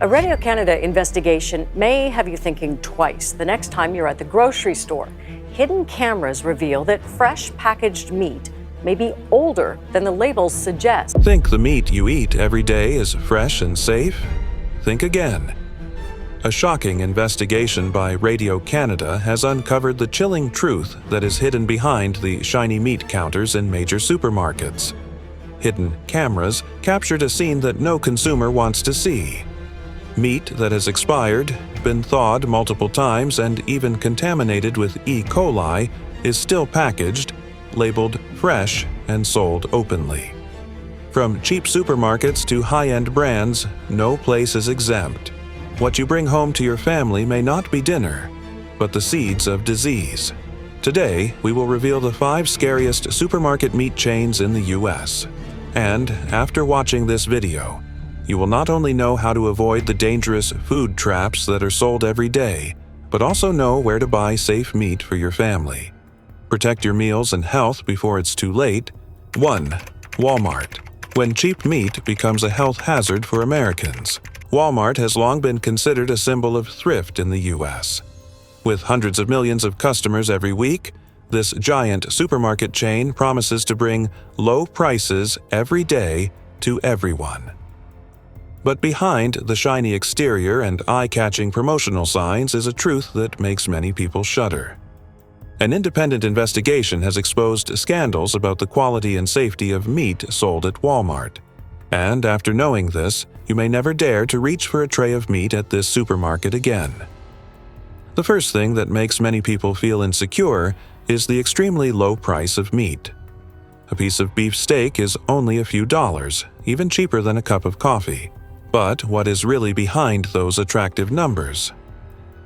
A Radio Canada investigation may have you thinking twice the next time you're at the grocery store. Hidden cameras reveal that fresh packaged meat may be older than the labels suggest. Think the meat you eat every day is fresh and safe? Think again. A shocking investigation by Radio Canada has uncovered the chilling truth that is hidden behind the shiny meat counters in major supermarkets. Hidden cameras captured a scene that no consumer wants to see. Meat that has expired, been thawed multiple times, and even contaminated with E. coli is still packaged, labeled fresh, and sold openly. From cheap supermarkets to high-end brands, no place is exempt. What you bring home to your family may not be dinner, but the seeds of disease. Today, we will reveal the 5 scariest supermarket meat chains in the U.S. And after watching this video, you will not only know how to avoid the dangerous food traps that are sold every day, but also know where to buy safe meat for your family. Protect your meals and health before it's too late. 1. Walmart. When cheap meat becomes a health hazard for Americans. Walmart has long been considered a symbol of thrift in the U.S. With hundreds of millions of customers every week, this giant supermarket chain promises to bring low prices every day to everyone. But behind the shiny exterior and eye-catching promotional signs is a truth that makes many people shudder. An independent investigation has exposed scandals about the quality and safety of meat sold at Walmart. And after knowing this, you may never dare to reach for a tray of meat at this supermarket again. The first thing that makes many people feel insecure is the extremely low price of meat. A piece of beef steak is only a few dollars, even cheaper than a cup of coffee. But what is really behind those attractive numbers?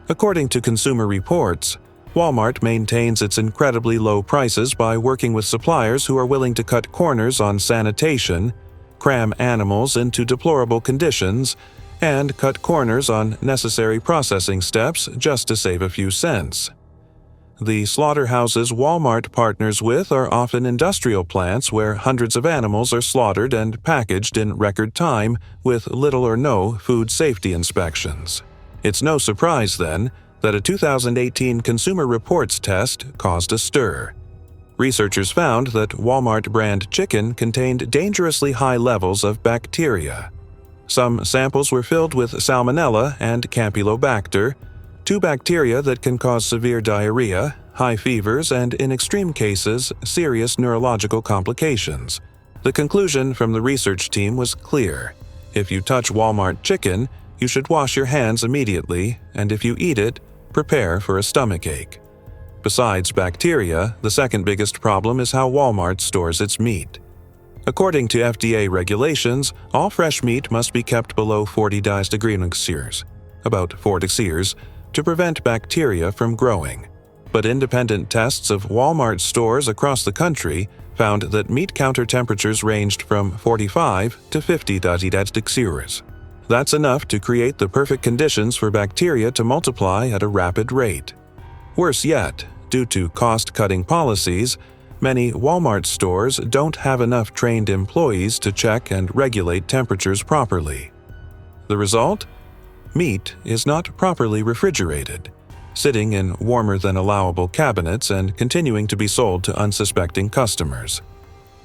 According to Consumer Reports, Walmart maintains its incredibly low prices by working with suppliers who are willing to cut corners on sanitation, cram animals into deplorable conditions, and cut corners on necessary processing steps just to save a few cents. The slaughterhouses Walmart partners with are often industrial plants where hundreds of animals are slaughtered and packaged in record time with little or no food safety inspections. It's no surprise, then, that a 2018 Consumer Reports test caused a stir. Researchers found that Walmart brand chicken contained dangerously high levels of bacteria. Some samples were filled with Salmonella and Campylobacter, 2 bacteria that can cause severe diarrhea, high fevers, and in extreme cases, serious neurological complications. The conclusion from the research team was clear. If you touch Walmart chicken, you should wash your hands immediately, and if you eat it, prepare for a stomachache. Besides bacteria, the second biggest problem is how Walmart stores its meat. According to FDA regulations, all fresh meat must be kept below 40 degrees Celsius, about 4 degrees, to prevent bacteria from growing. But independent tests of Walmart stores across the country found that meat counter temperatures ranged from 45 to 50 degrees Celsius. That's enough to create the perfect conditions for bacteria to multiply at a rapid rate. Worse yet, due to cost-cutting policies, many Walmart stores don't have enough trained employees to check and regulate temperatures properly. The result? Meat is not properly refrigerated, sitting in warmer-than-allowable cabinets and continuing to be sold to unsuspecting customers.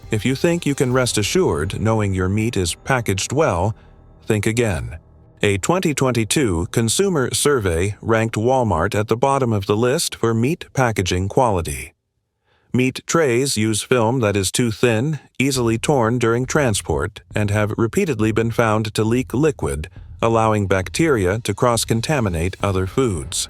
If you think you can rest assured knowing your meat is packaged well, think again. A 2022 consumer survey ranked Walmart at the bottom of the list for meat packaging quality. Meat trays use film that is too thin, easily torn during transport, and have repeatedly been found to leak liquid, allowing bacteria to cross-contaminate other foods.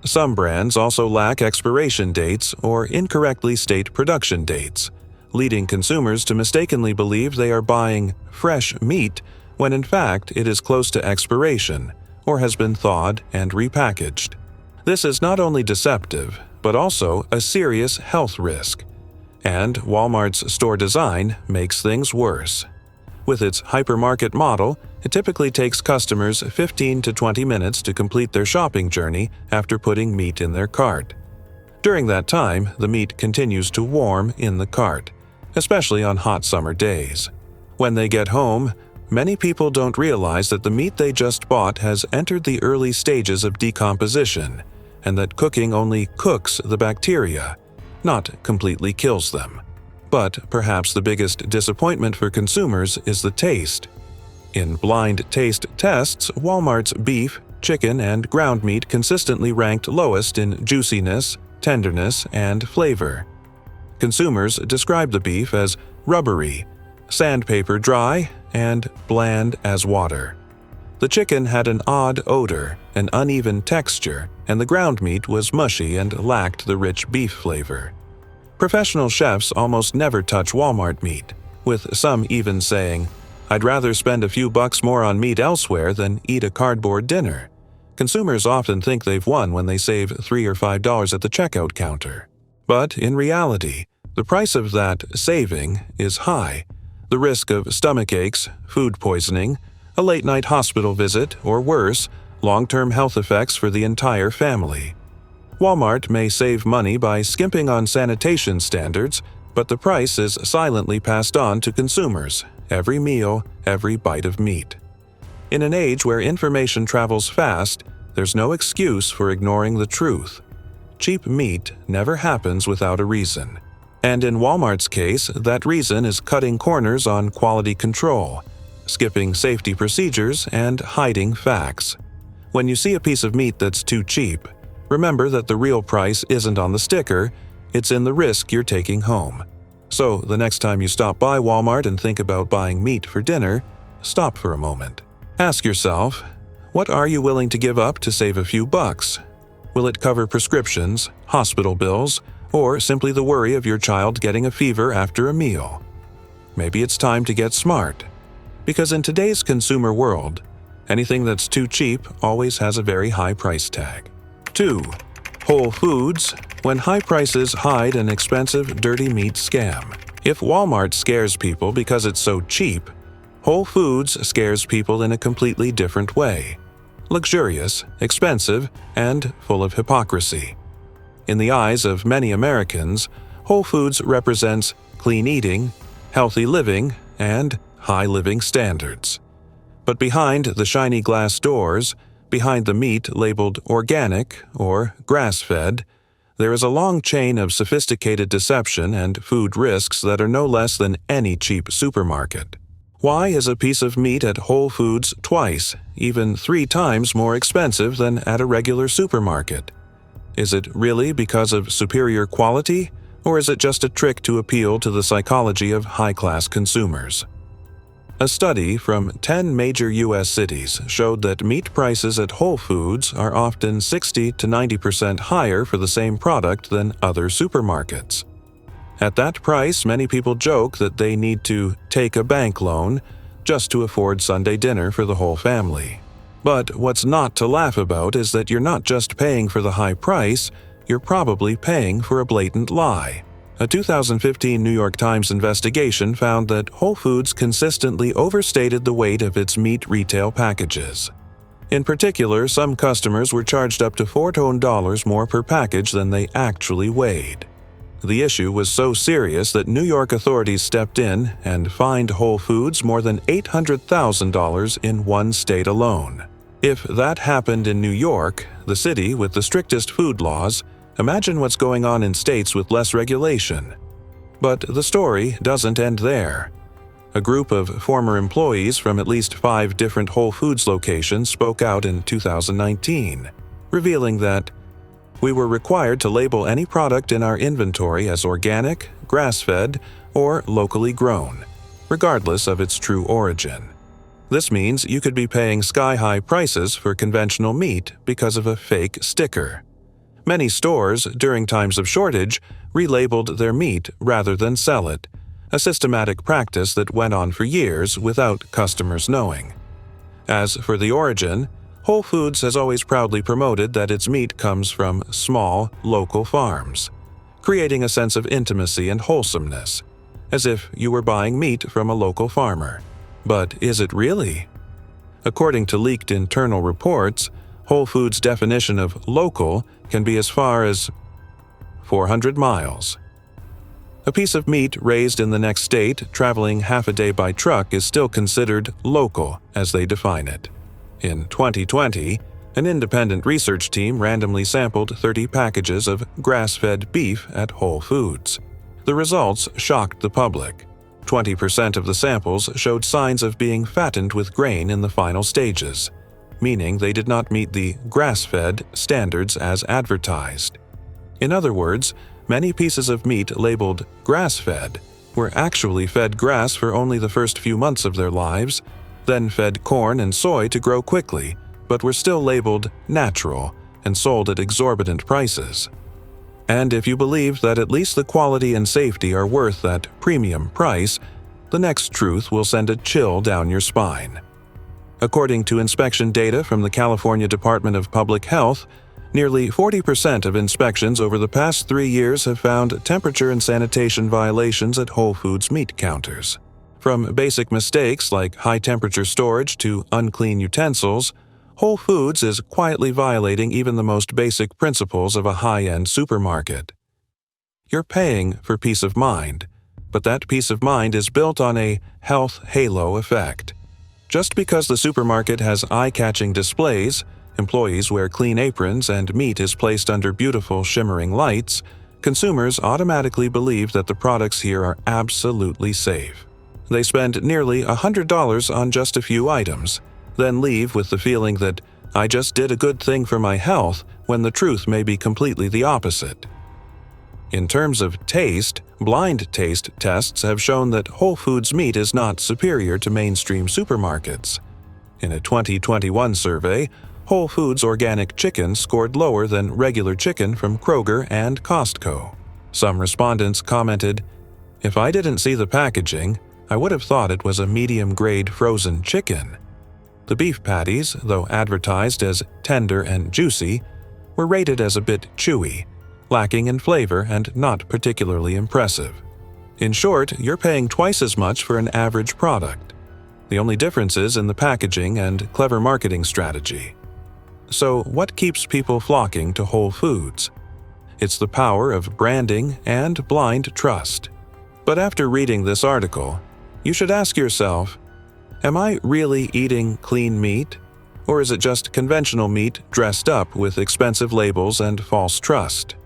Some brands also lack expiration dates or incorrectly state production dates, leading consumers to mistakenly believe they are buying fresh meat when in fact it is close to expiration or has been thawed and repackaged. This is not only deceptive, but also a serious health risk. And Walmart's store design makes things worse. With its hypermarket model, it typically takes customers 15 to 20 minutes to complete their shopping journey after putting meat in their cart. During that time, the meat continues to warm in the cart, especially on hot summer days. When they get home, many people don't realize that the meat they just bought has entered the early stages of decomposition, and that cooking only cooks the bacteria, not completely kills them. But perhaps the biggest disappointment for consumers is the taste. In blind taste tests, Walmart's beef, chicken, and ground meat consistently ranked lowest in juiciness, tenderness, and flavor. Consumers describe the beef as rubbery, sandpaper dry, and bland as water. The chicken had an odd odor, an uneven texture, and the ground meat was mushy and lacked the rich beef flavor. Professional chefs almost never touch Walmart meat, with some even saying, "I'd rather spend a few bucks more on meat elsewhere than eat a cardboard dinner." Consumers often think they've won when they save $3 or $5 at the checkout counter. But in reality, the price of that saving is high. The risk of stomach aches, food poisoning, a late-night hospital visit, or worse, long-term health effects for the entire family. Walmart may save money by skimping on sanitation standards, but the price is silently passed on to consumers, every meal, every bite of meat. In an age where information travels fast, there's no excuse for ignoring the truth. Cheap meat never happens without a reason. And in Walmart's case, that reason is cutting corners on quality control, skipping safety procedures, and hiding facts. When you see a piece of meat that's too cheap, remember that the real price isn't on the sticker, it's in the risk you're taking home. So the next time you stop by Walmart and think about buying meat for dinner, stop for a moment. Ask yourself, what are you willing to give up to save a few bucks? Will it cover prescriptions, hospital bills, or simply the worry of your child getting a fever after a meal? Maybe it's time to get smart. Because in today's consumer world, anything that's too cheap always has a very high price tag. 2. Whole Foods, when high prices hide an expensive, dirty meat scam. If Walmart scares people because it's so cheap, Whole Foods scares people in a completely different way. Luxurious, expensive, and full of hypocrisy. In the eyes of many Americans, Whole Foods represents clean eating, healthy living, and high living standards. But behind the shiny glass doors, behind the meat labeled organic or grass-fed, there is a long chain of sophisticated deception and food risks that are no less than any cheap supermarket. Why is a piece of meat at Whole Foods twice, even 3 times more expensive than at a regular supermarket? Is it really because of superior quality, or is it just a trick to appeal to the psychology of high-class consumers? A study from 10 major U.S. cities showed that meat prices at Whole Foods are often 60 to 90% higher for the same product than other supermarkets. At that price, many people joke that they need to take a bank loan just to afford Sunday dinner for the whole family. But what's not to laugh about is that you're not just paying for the high price, you're probably paying for a blatant lie. A 2015 New York Times investigation found that Whole Foods consistently overstated the weight of its meat retail packages. In particular, some customers were charged up to $4 more per package than they actually weighed. The issue was so serious that New York authorities stepped in and fined Whole Foods more than $800,000 in one state alone. If that happened in New York, the city with the strictest food laws, imagine what's going on in states with less regulation. But the story doesn't end there. A group of former employees from at least 5 different Whole Foods locations spoke out in 2019, revealing that we were required to label any product in our inventory as organic, grass-fed, or locally grown, regardless of its true origin. This means you could be paying sky-high prices for conventional meat because of a fake sticker. Many stores, during times of shortage, relabeled their meat rather than sell it, a systematic practice that went on for years without customers knowing. As for the origin, Whole Foods has always proudly promoted that its meat comes from small, local farms, creating a sense of intimacy and wholesomeness, as if you were buying meat from a local farmer. But is it really? According to leaked internal reports, Whole Foods' definition of local can be as far as 400 miles. A piece of meat raised in the next state, traveling half a day by truck, is still considered local, as they define it. In 2020, an independent research team randomly sampled 30 packages of grass-fed beef at Whole Foods. The results shocked the public. 20% of the samples showed signs of being fattened with grain in the final stages, meaning they did not meet the grass-fed standards as advertised. In other words, many pieces of meat labeled grass-fed were actually fed grass for only the first few months of their lives, then fed corn and soy to grow quickly, but were still labeled natural and sold at exorbitant prices. And if you believe that at least the quality and safety are worth that premium price, the next truth will send a chill down your spine. According to inspection data from the California Department of Public Health, nearly 40% of inspections over the past 3 years have found temperature and sanitation violations at Whole Foods meat counters. From basic mistakes like high-temperature storage to unclean utensils, Whole Foods is quietly violating even the most basic principles of a high-end supermarket. You're paying for peace of mind, but that peace of mind is built on a health halo effect. Just because the supermarket has eye-catching displays, employees wear clean aprons, and meat is placed under beautiful shimmering lights, consumers automatically believe that the products here are absolutely safe. They spend nearly $100 on just a few items, then leave with the feeling that I just did a good thing for my health, when the truth may be completely the opposite. In terms of taste, blind taste tests have shown that Whole Foods meat is not superior to mainstream supermarkets. In a 2021 survey, Whole Foods organic chicken scored lower than regular chicken from Kroger and Costco. Some respondents commented, "If I didn't see the packaging, I would have thought it was a medium-grade frozen chicken." The beef patties, though advertised as tender and juicy, were rated as a bit chewy, lacking in flavor and not particularly impressive. In short, you're paying twice as much for an average product. The only difference is in the packaging and clever marketing strategy. So, what keeps people flocking to Whole Foods? It's the power of branding and blind trust. But after reading this article, you should ask yourself, am I really eating clean meat? Or is it just conventional meat dressed up with expensive labels and false trust?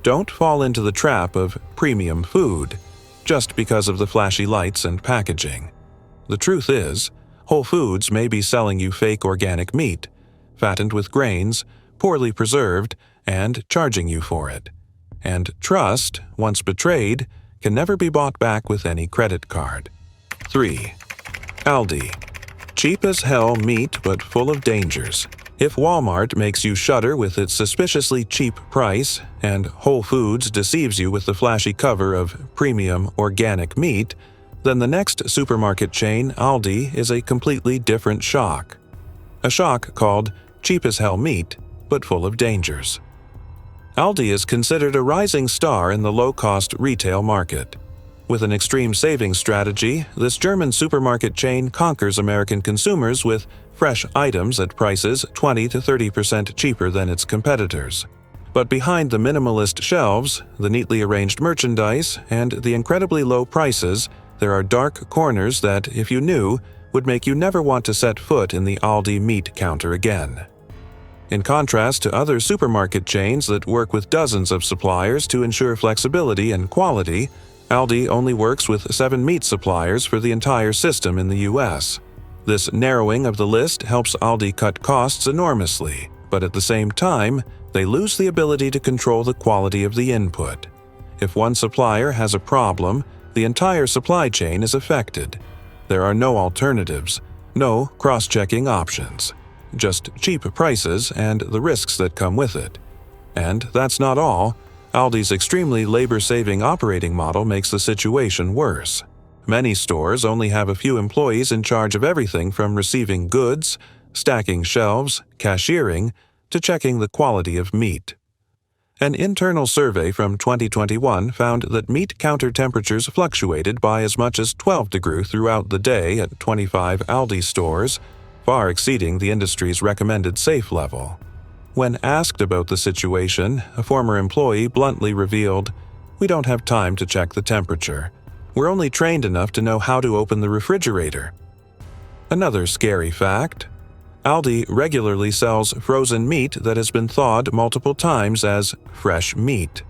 Don't fall into the trap of premium food just because of the flashy lights and packaging. The truth is, Whole Foods may be selling you fake organic meat, fattened with grains, poorly preserved, and charging you for it. And trust, once betrayed, can never be bought back with any credit card. 3. Aldi. Cheap as hell meat but full of dangers. If Walmart makes you shudder with its suspiciously cheap price, and Whole Foods deceives you with the flashy cover of premium organic meat, then the next supermarket chain, Aldi, is a completely different shock. A shock called cheap as hell meat, but full of dangers. Aldi is considered a rising star in the low-cost retail market. With an extreme savings strategy, this German supermarket chain conquers American consumers with fresh items at prices 20 to 30% cheaper than its competitors. But behind the minimalist shelves, the neatly arranged merchandise, and the incredibly low prices, there are dark corners that, if you knew, would make you never want to set foot in the Aldi meat counter again. In contrast to other supermarket chains that work with dozens of suppliers to ensure flexibility and quality, Aldi only works with 7 meat suppliers for the entire system in the U.S. This narrowing of the list helps Aldi cut costs enormously, but at the same time, they lose the ability to control the quality of the input. If one supplier has a problem, the entire supply chain is affected. There are no alternatives, no cross-checking options, just cheap prices and the risks that come with it. And that's not all. Aldi's extremely labor-saving operating model makes the situation worse. Many stores only have a few employees in charge of everything from receiving goods, stacking shelves, cashiering, to checking the quality of meat. An internal survey from 2021 found that meat counter temperatures fluctuated by as much as 12 degrees throughout the day at 25 Aldi stores, far exceeding the industry's recommended safe level. When asked about the situation, a former employee bluntly revealed, We don't have time to check the temperature. We're only trained enough to know how to open the refrigerator. Another scary fact: Aldi regularly sells frozen meat that has been thawed multiple times as fresh meat.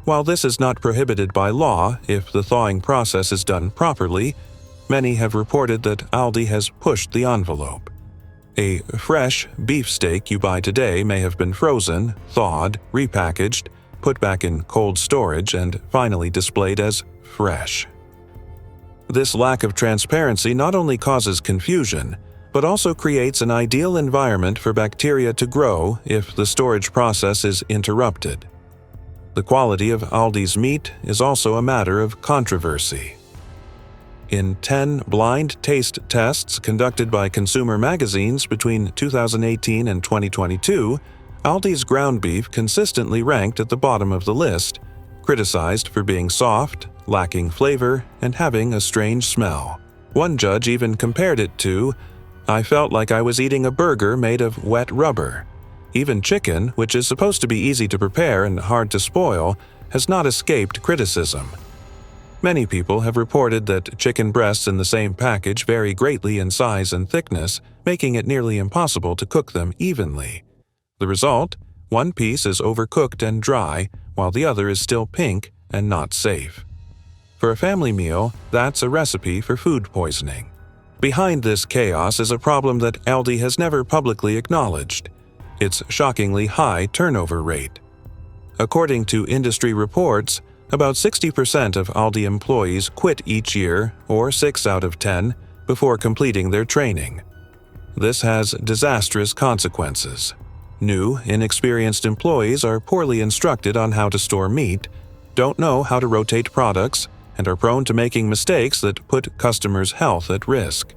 While this is not prohibited by law if the thawing process is done properly, many have reported that Aldi has pushed the envelope. A fresh beef steak you buy today may have been frozen, thawed, repackaged, put back in cold storage, and finally displayed as fresh. This lack of transparency not only causes confusion, but also creates an ideal environment for bacteria to grow if the storage process is interrupted. The quality of Aldi's meat is also a matter of controversy. In 10 blind taste tests conducted by consumer magazines between 2018 and 2022, Aldi's ground beef consistently ranked at the bottom of the list, criticized for being soft, lacking flavor, and having a strange smell. One judge even compared it to, "I felt like I was eating a burger made of wet rubber." Even chicken, which is supposed to be easy to prepare and hard to spoil, has not escaped criticism. Many people have reported that chicken breasts in the same package vary greatly in size and thickness, making it nearly impossible to cook them evenly. The result? One piece is overcooked and dry, while the other is still pink and not safe. For a family meal, that's a recipe for food poisoning. Behind this chaos is a problem that Aldi has never publicly acknowledged: its shockingly high turnover rate. According to industry reports, about 60% of Aldi employees quit each year, or 6 out of 10, before completing their training. This has disastrous consequences. New, inexperienced employees are poorly instructed on how to store meat, don't know how to rotate products, and are prone to making mistakes that put customers' health at risk.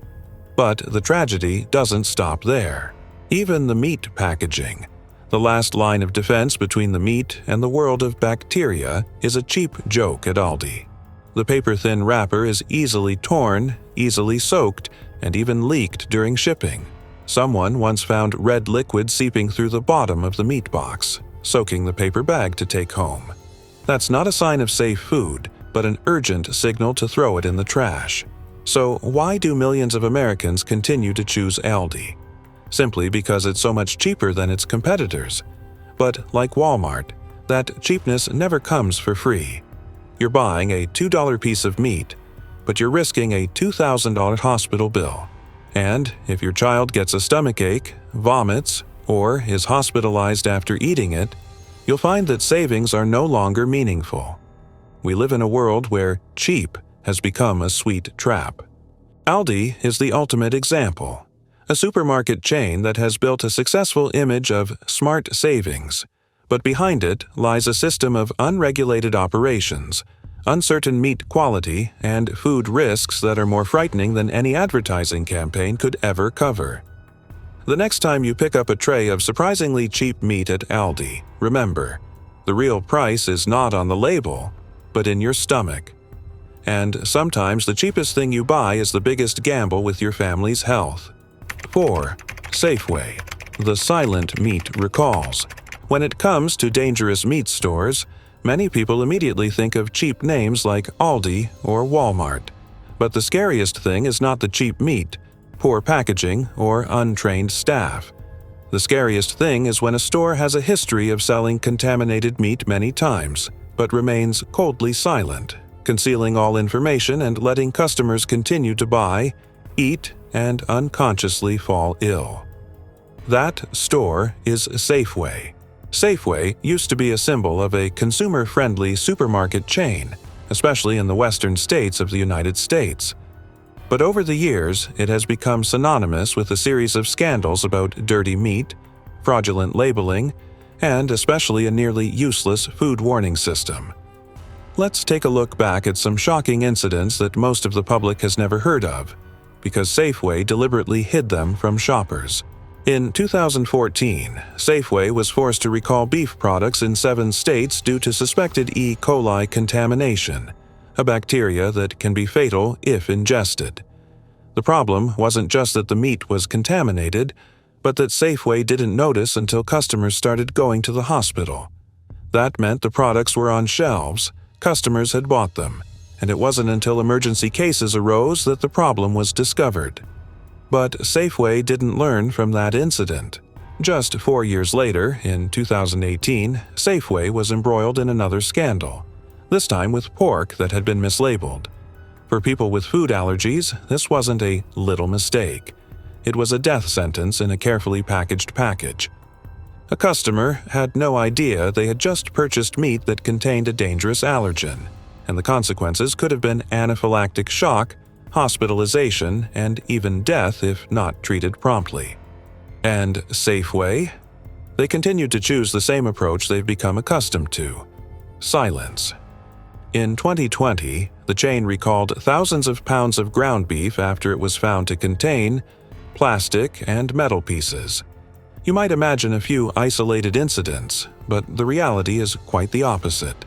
But the tragedy doesn't stop there. Even the meat packaging, the last line of defense between the meat and the world of bacteria, is a cheap joke at Aldi. The paper-thin wrapper is easily torn, easily soaked, and even leaked during shipping. Someone once found red liquid seeping through the bottom of the meat box, soaking the paper bag to take home. That's not a sign of safe food, but an urgent signal to throw it in the trash. So why do millions of Americans continue to choose Aldi? Simply because it's so much cheaper than its competitors. But like Walmart, that cheapness never comes for free. You're buying a $2 piece of meat, but you're risking a $2,000 hospital bill. And if your child gets a stomachache, vomits, or is hospitalized after eating it, you'll find that savings are no longer meaningful. We live in a world where cheap has become a sweet trap. Aldi is the ultimate example. A supermarket chain that has built a successful image of smart savings, but behind it lies a system of unregulated operations, uncertain meat quality, and food risks that are more frightening than any advertising campaign could ever cover. The next time you pick up a tray of surprisingly cheap meat at Aldi, remember, the real price is not on the label, but in your stomach. And sometimes the cheapest thing you buy is the biggest gamble with your family's health. 4. Safeway, the silent meat recalls. When it comes to dangerous meat stores, many people immediately think of cheap names like Aldi or Walmart. But the scariest thing is not the cheap meat, poor packaging, or untrained staff. The scariest thing is when a store has a history of selling contaminated meat many times, but remains coldly silent, concealing all information and letting customers continue to buy, eat, and unconsciously fall ill. That store is Safeway. Safeway used to be a symbol of a consumer-friendly supermarket chain, especially in the western states of the United States. But over the years, it has become synonymous with a series of scandals about dirty meat, fraudulent labeling, and especially a nearly useless food warning system. Let's take a look back at some shocking incidents that most of the public has never heard of, because Safeway deliberately hid them from shoppers. In 2014, Safeway was forced to recall beef products in 7 states due to suspected E. coli contamination, a bacteria that can be fatal if ingested. The problem wasn't just that the meat was contaminated, but that Safeway didn't notice until customers started going to the hospital. That meant the products were on shelves, customers had bought them, and it wasn't until emergency cases arose that the problem was discovered. But Safeway didn't learn from that incident. Just 4 years later, in 2018, Safeway was embroiled in another scandal, this time with pork that had been mislabeled. For people with food allergies, this wasn't a little mistake. It was a death sentence in a carefully packaged package. A customer had no idea they had just purchased meat that contained a dangerous allergen, and the consequences could have been anaphylactic shock, hospitalization, and even death if not treated promptly. And Safeway? They continued to choose the same approach they've become accustomed to: silence. In 2020, the chain recalled thousands of pounds of ground beef after it was found to contain plastic and metal pieces. You might imagine a few isolated incidents, but the reality is quite the opposite.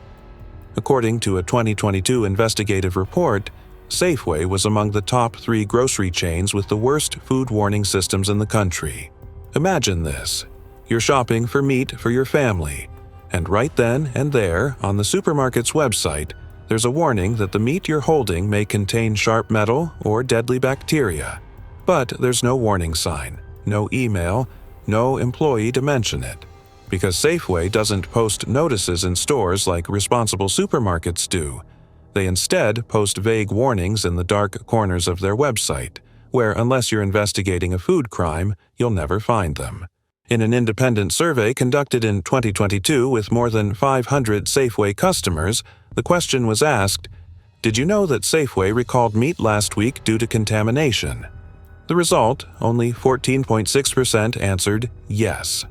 According to a 2022 investigative report, Safeway was among the top 3 grocery chains with the worst food warning systems in the country. Imagine this: you're shopping for meat for your family, and right then and there, on the supermarket's website, there's a warning that the meat you're holding may contain sharp metal or deadly bacteria. But there's no warning sign, no email, no employee to mention it. Because Safeway doesn't post notices in stores like responsible supermarkets do. They instead post vague warnings in the dark corners of their website, where unless you're investigating a food crime, you'll never find them. In an independent survey conducted in 2022 with more than 500 Safeway customers, the question was asked, "Did you know that Safeway recalled meat last week due to contamination?" The result, only 14.6% answered yes.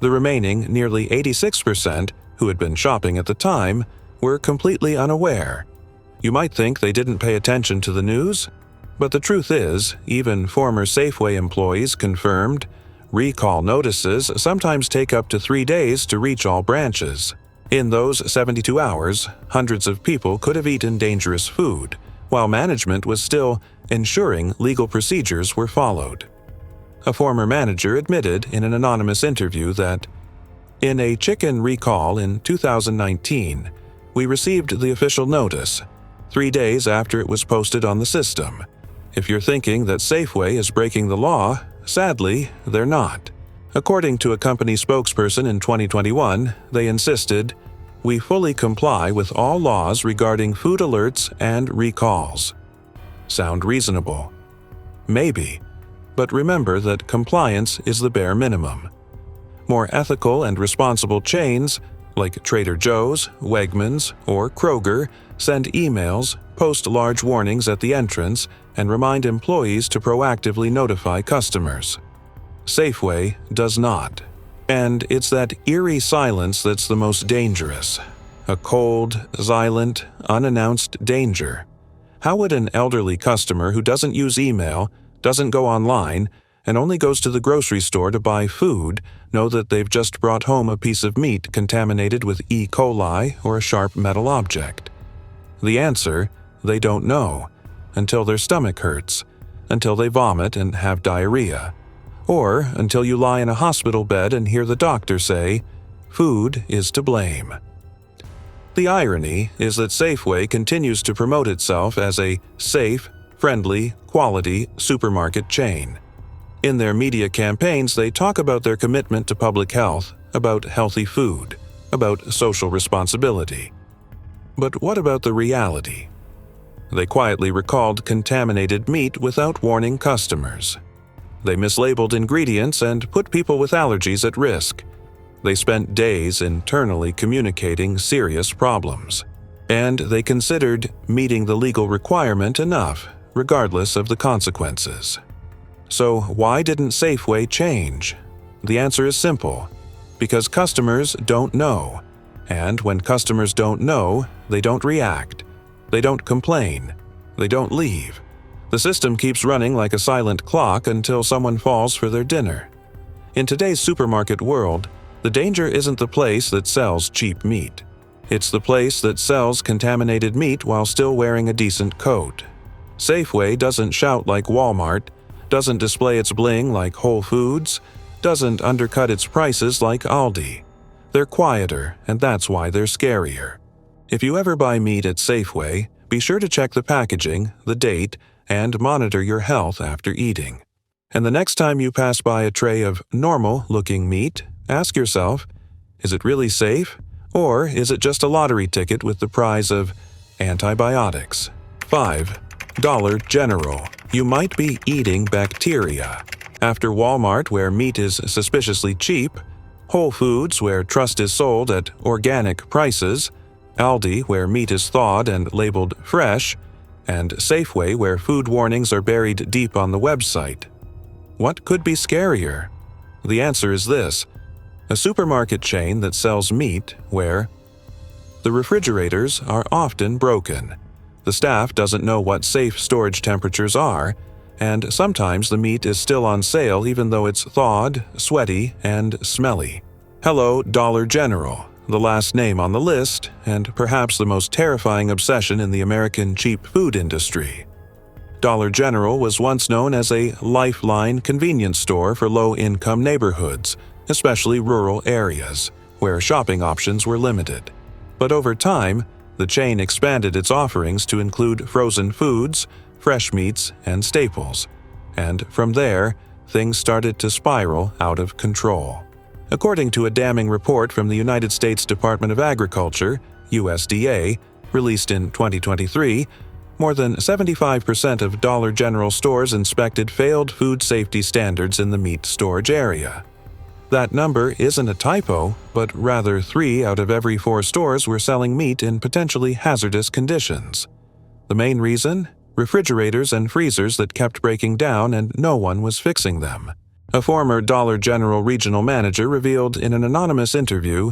The remaining nearly 86%, who had been shopping at the time, were completely unaware. You might think they didn't pay attention to the news, but the truth is, even former Safeway employees confirmed, recall notices sometimes take up to 3 days to reach all branches. In those 72 hours, hundreds of people could have eaten dangerous food, while management was still ensuring legal procedures were followed. A former manager admitted in an anonymous interview that, "In a chicken recall in 2019, we received the official notice 3 days after it was posted on the system. If you're thinking that Safeway is breaking the law, sadly, they're not." According to a company spokesperson in 2021, they insisted, "We fully comply with all laws regarding food alerts and recalls." Sound reasonable? Maybe, but remember that compliance is the bare minimum. More ethical and responsible chains, like Trader Joe's, Wegmans, or Kroger, send emails, post large warnings at the entrance, and remind employees to proactively notify customers. Safeway does not. And it's that eerie silence that's the most dangerous. A cold, silent, unannounced danger. How would an elderly customer who doesn't use email, doesn't go online, and only goes to the grocery store to buy food know that they've just brought home a piece of meat contaminated with E. coli or a sharp metal object? The answer, they don't know, until their stomach hurts, until they vomit and have diarrhea, or until you lie in a hospital bed and hear the doctor say, "Food is to blame." The irony is that Safeway continues to promote itself as a safe, friendly, quality supermarket chain. In their media campaigns, they talk about their commitment to public health, about healthy food, about social responsibility. But what about the reality? They quietly recalled contaminated meat without warning customers. They mislabeled ingredients and put people with allergies at risk. They spent days internally communicating serious problems. And they considered meeting the legal requirement enough, regardless of the consequences. So why didn't Safeway change? The answer is simple: because customers don't know. And when customers don't know, they don't react. They don't complain. They don't leave. The system keeps running like a silent clock until someone falls for their dinner. In today's supermarket world, the danger isn't the place that sells cheap meat. It's the place that sells contaminated meat while still wearing a decent coat. Safeway doesn't shout like Walmart, doesn't display its bling like Whole Foods, doesn't undercut its prices like Aldi. They're quieter, and that's why they're scarier. If you ever buy meat at Safeway, be sure to check the packaging, the date, and monitor your health after eating. And the next time you pass by a tray of normal-looking meat, ask yourself, is it really safe? Or is it just a lottery ticket with the prize of antibiotics? 5. Dollar General. You might be eating bacteria. After Walmart, where meat is suspiciously cheap, Whole Foods, where trust is sold at organic prices, Aldi, where meat is thawed and labeled fresh, and Safeway, where food warnings are buried deep on the website. What could be scarier? The answer is this: a supermarket chain that sells meat where the refrigerators are often broken. The staff doesn't know what safe storage temperatures are, and sometimes the meat is still on sale even though it's thawed, sweaty, and smelly. Hello, Dollar General, the last name on the list, and perhaps the most terrifying obsession in the American cheap food industry. Dollar General was once known as a lifeline convenience store for low-income neighborhoods, especially rural areas, where shopping options were limited. But over time, the chain expanded its offerings to include frozen foods, fresh meats, and staples. And from there, things started to spiral out of control. According to a damning report from the United States Department of Agriculture, USDA, released in 2023, more than 75% of Dollar General stores inspected failed food safety standards in the meat storage area. That number isn't a typo, but rather 3 out of every 4 stores were selling meat in potentially hazardous conditions. The main reason? Refrigerators and freezers that kept breaking down and no one was fixing them. A former Dollar General regional manager revealed in an anonymous interview,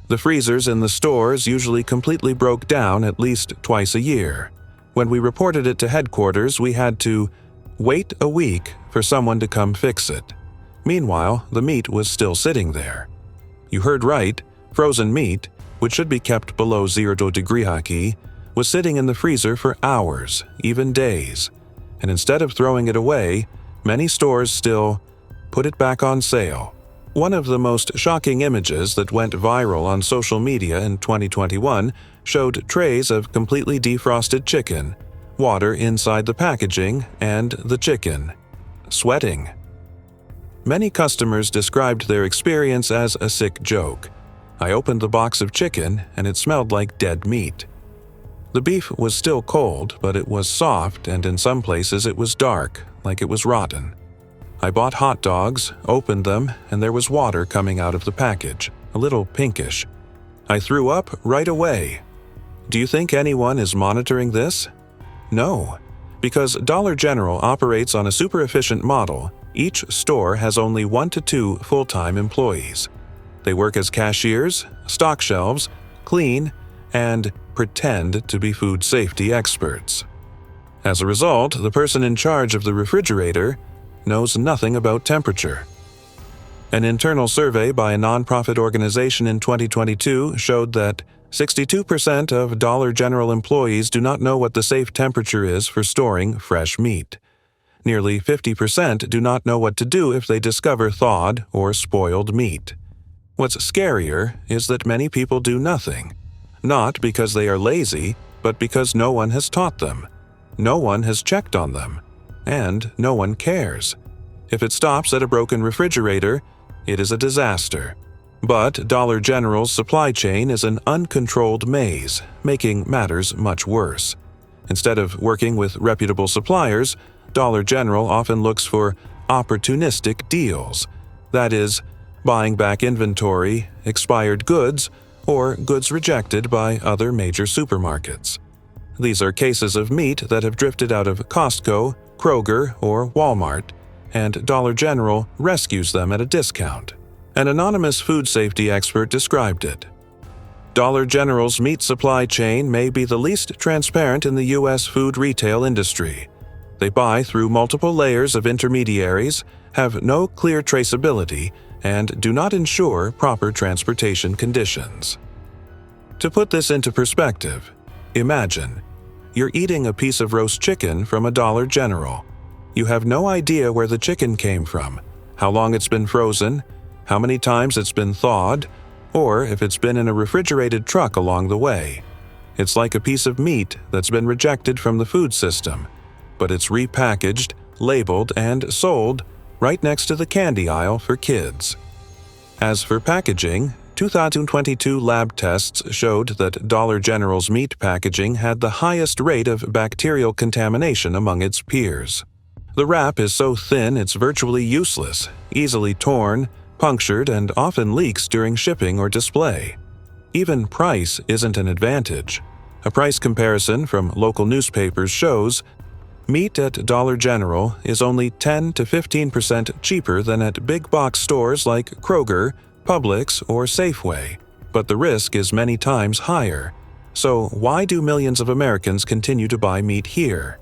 "The freezers in the stores usually completely broke down at least twice a year. When we reported it to headquarters, we had to wait a week for someone to come fix it. Meanwhile, the meat was still sitting there." You heard right, frozen meat, which should be kept below 0°C Celsius, was sitting in the freezer for hours, even days. And instead of throwing it away, many stores still put it back on sale. One of the most shocking images that went viral on social media in 2021 showed trays of completely defrosted chicken, water inside the packaging, and the chicken sweating. Many customers described their experience as a sick joke. I opened the box of chicken, and it smelled like dead meat. The beef was still cold, but it was soft, and in some places it was dark, like it was rotten. I bought hot dogs, opened them, and there was water coming out of the package, a little pinkish. I threw up right away. Do you think anyone is monitoring this? No. Because Dollar General operates on a super efficient model, each store has only 1 to 2 full-time employees. They work as cashiers, stock shelves, clean, and pretend to be food safety experts. As a result, the person in charge of the refrigerator knows nothing about temperature. An internal survey by a nonprofit organization in 2022 showed that 62% of Dollar General employees do not know what the safe temperature is for storing fresh meat. Nearly 50% do not know what to do if they discover thawed or spoiled meat. What's scarier is that many people do nothing, not because they are lazy, but because no one has taught them. No one has checked on them, and no one cares. If it stops at a broken refrigerator, it is a disaster. But Dollar General's supply chain is an uncontrolled maze, making matters much worse. Instead of working with reputable suppliers, Dollar General often looks for opportunistic deals. That is, buying back inventory, expired goods, or goods rejected by other major supermarkets. These are cases of meat that have drifted out of Costco, Kroger, or Walmart, and Dollar General rescues them at a discount. An anonymous food safety expert described it. Dollar General's meat supply chain may be the least transparent in the U.S. food retail industry. They buy through multiple layers of intermediaries, have no clear traceability, and do not ensure proper transportation conditions. To put this into perspective, imagine you're eating a piece of roast chicken from a Dollar General. You have no idea where the chicken came from, how long it's been frozen, how many times it's been thawed, or if it's been in a refrigerated truck along the way. It's like a piece of meat that's been rejected from the food system, but it's repackaged, labeled, and sold right next to the candy aisle for kids. As for packaging, 2022 lab tests showed that Dollar General's meat packaging had the highest rate of bacterial contamination among its peers. The wrap is so thin it's virtually useless, easily torn, punctured, and often leaks during shipping or display. Even price isn't an advantage. A price comparison from local newspapers shows meat at Dollar General is only 10 to 15% cheaper than at big box stores like Kroger, Publix, or Safeway, but the risk is many times higher. So why do millions of Americans continue to buy meat here?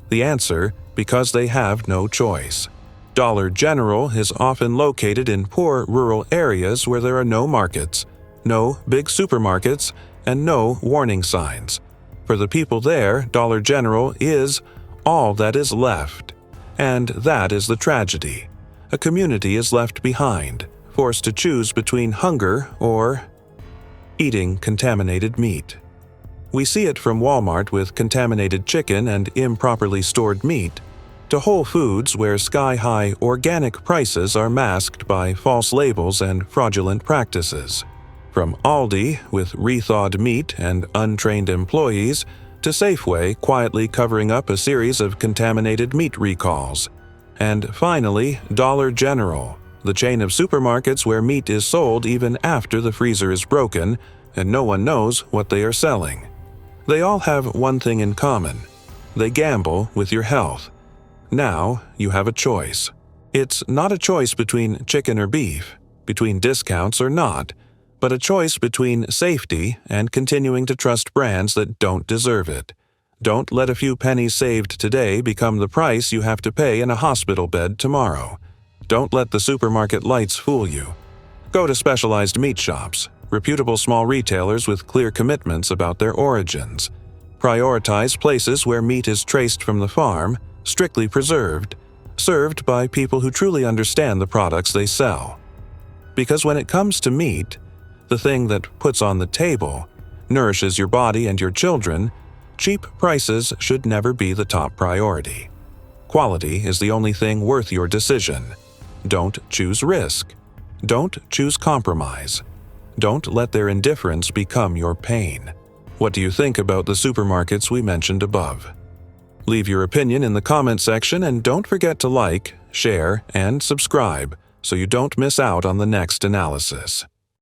The answer: because they have no choice. Dollar General is often located in poor rural areas where there are no markets, no big supermarkets, and no warning signs. For the people there, Dollar General is all that is left. And that is the tragedy. A community is left behind, forced to choose between hunger or eating contaminated meat. We see it from Walmart with contaminated chicken and improperly stored meat, to Whole Foods where sky-high organic prices are masked by false labels and fraudulent practices. From Aldi with rethawed meat and untrained employees, to Safeway quietly covering up a series of contaminated meat recalls. And finally, Dollar General, the chain of supermarkets where meat is sold even after the freezer is broken and no one knows what they are selling. They all have one thing in common: they gamble with your health. Now you have a choice. It's not a choice between chicken or beef, between discounts or not, but a choice between safety and continuing to trust brands that don't deserve it. Don't let a few pennies saved today become the price you have to pay in a hospital bed tomorrow. Don't let the supermarket lights fool you. Go to specialized meat shops, reputable small retailers with clear commitments about their origins. Prioritize places where meat is traced from the farm, strictly preserved, served by people who truly understand the products they sell. Because when it comes to meat, the thing that puts on the table, nourishes your body and your children, cheap prices should never be the top priority. Quality is the only thing worth your decision. Don't choose risk. Don't choose compromise. Don't let their indifference become your pain. What do you think about the supermarkets we mentioned above? Leave your opinion in the comment section and don't forget to like, share, and subscribe so you don't miss out on the next analysis.